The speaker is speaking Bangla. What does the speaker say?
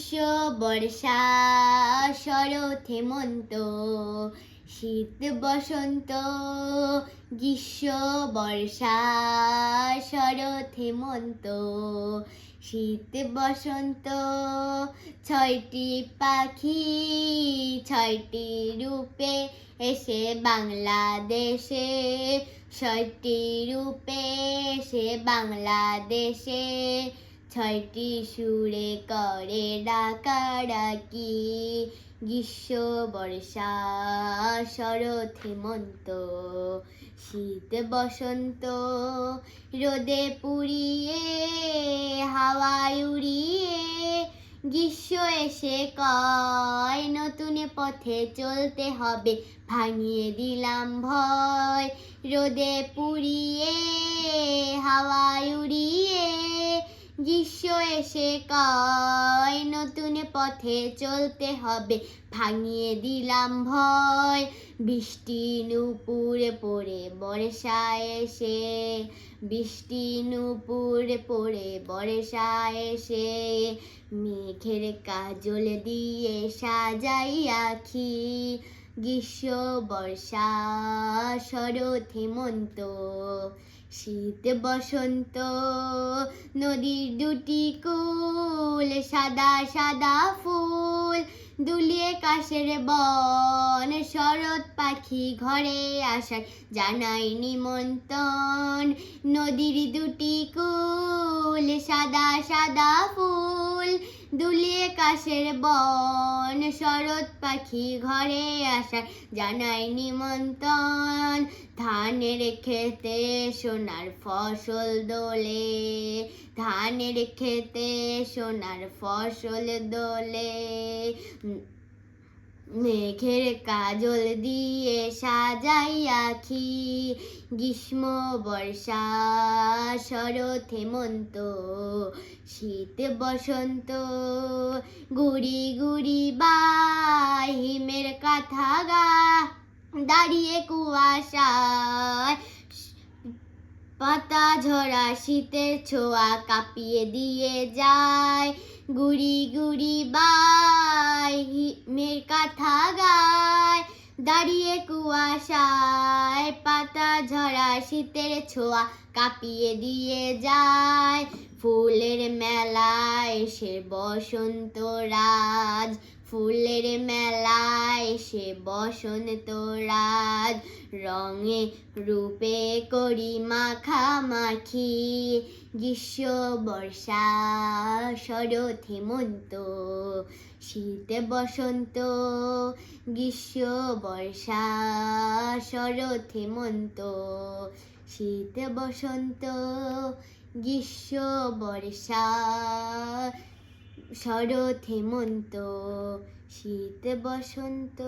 গ্রীষ্ম বর্ষা শরৎ হেমন্ত শীত বসন্ত গ্রীষ্ম বর্ষা শরৎ হেমন্ত শীত বসন্ত ছয়টি পাখি ছয়টি রূপে এসে বাংলাদেশে ছয়টি রূপে এসে বাংলাদেশে ছয়টি সুরে করে ডাকাডাকি গ্রীষ্ম বর্ষা শরৎ হেমন্ত শীত বসন্ত রোদে পুড়িয়ে হাওয়ায় উড়িয়ে গ্রীষ্ম এসে কয় নতুন পথে চলতে হবে ভাঙিয়ে দিলাম ভয় রোদে পুড়িয়ে হাওয়ায় উড়িয়ে গ্রীষ্ম এসে কয় নতুন পথে চলতে হবে ভাঙিয়ে দিলাম ভয় বৃষ্টি নূপুরে পড়ে বর্ষা এসে বৃষ্টি নূপুরে পড়ে বর্ষা এসে মেঘের কাজল দিয়ে সাজাই আখি গ্রীষ্ম বর্ষা শরৎ হেমন্ত শীত বসন্ত নদীর দুটি কূল সাদা সাদা ফুল দুলিয়ে কাশের বন শরৎ পাখি ঘরে আসার জানাই নিমন্ত্রণ নদীর দুটি কূল সাদা সাদা ফুল দুলিয়ে কাশের বন শরৎ পাখি ঘরে আসার জানাই নিমন্ত্রণ ধানের খেতে সোনার ফসল দোলে ধানের খেতে সোনার ফসল দোলে মেঘের কাজল দিয়ে সাজাই আখি গ্রীষ্ম বর্ষা শরৎ হেমন্ত শীত বসন্ত গুড়ি গুড়ি বাই হিমের কাঁথা গা দাঁড়িয়ে কুয়াশায় পাতা ঝরা শীতের ছোঁয়া কাঁপিয়ে দিয়ে যায় গুড়ি গুড়ি বাই হিমের কাঁথা গায় দাঁড়িয়ে কুয়াশায় পাতা ঝরা শীতের ছোঁয়া কাঁপিয়ে দিয়ে যায় ফুলের মেলায় সে বসন্ত রাজ ফুলের মেলায় সে বসন্ত রাজ রঙে রূপে করি মাখামাখি গ্রীষ্ম বর্ষা শরৎ হেমন্ত শীত বসন্ত গ্রীষ্ম বর্ষা শরৎ হেমন্ত শীত বসন্ত গ্রীষ্ম বর্ষা শরৎ হেমন্ত শীত বসন্ত।